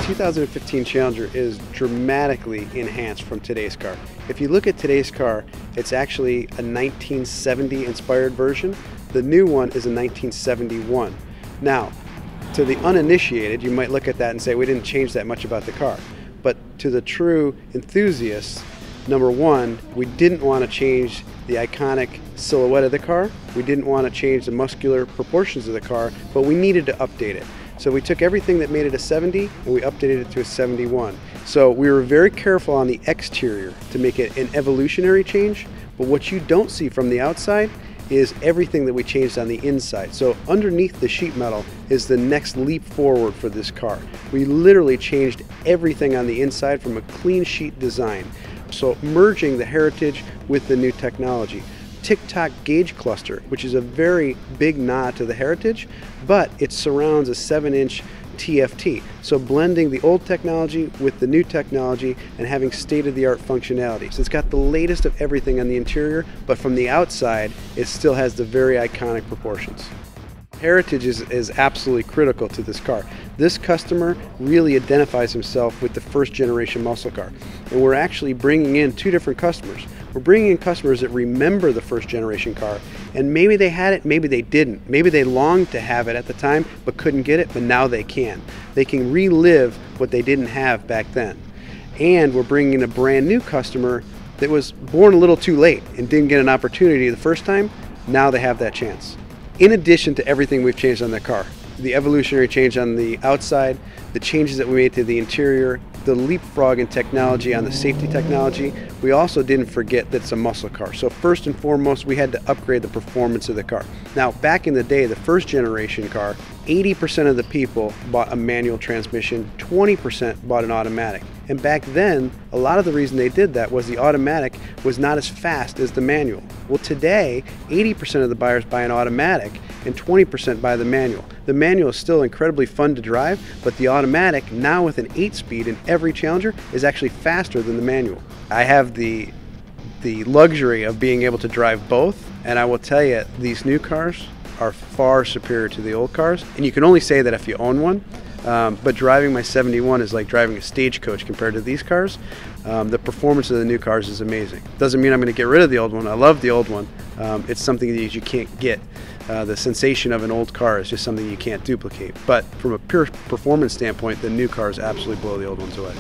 2015 Challenger is dramatically enhanced from today's car. If you look at today's car, it's actually a 1970 inspired version. The new one is a 1971. Now, to the uninitiated, you might look at that and say, we didn't change that much about the car. But to the true enthusiasts, number one, we didn't want to change the iconic silhouette of the car. We didn't want to change the muscular proportions of the car, but we needed to update it. So we took everything that made it a 70 and we updated it to a 71. So we were very careful on the exterior to make it an evolutionary change, but what you don't see from the outside is everything that we changed on the inside. So underneath the sheet metal is the next leap forward for this car. We literally changed everything on the inside from a clean sheet design. So merging the heritage with the new technology. Tick-tock gauge cluster, which is a very big nod to the heritage, but it surrounds a 7-inch TFT. So blending the old technology with the new technology and having state-of-the-art functionality. So it's got the latest of everything on the interior, but from the outside, it still has the very iconic proportions. Heritage is absolutely critical to this car. This customer really identifies himself with the first generation muscle car. And we're actually bringing in two different customers. We're bringing in customers that remember the first generation car, and maybe they had it, maybe they didn't. Maybe they longed to have it at the time but couldn't get it, but now they can. They can relive what they didn't have back then. And we're bringing in a brand new customer that was born a little too late and didn't get an opportunity the first time. Now they have that chance. In addition to everything we've changed on the car, the evolutionary change on the outside, the changes that we made to the interior, the leapfrog in technology on the safety technology, we also didn't forget that it's a muscle car. So first and foremost, we had to upgrade the performance of the car. Now, back in the day, the first generation car, 80% of the people bought a manual transmission, 20% bought an automatic. And back then, a lot of the reason they did that was the automatic was not as fast as the manual. Well, today, 80% of the buyers buy an automatic and 20% buy the manual. The manual is still incredibly fun to drive, but the automatic, now with an 8-speed in every Challenger, is actually faster than the manual. I have the luxury of being able to drive both, and I will tell you, these new cars are far superior to the old cars, and you can only say that if you own one. But driving my 71 is like driving a stagecoach compared to these cars. The performance of the new cars is amazing. Doesn't mean I'm going to get rid of the old one. I love the old one. It's something that you can't get. The sensation of an old car is just something you can't duplicate. But from a pure performance standpoint, the new cars absolutely blow the old ones away.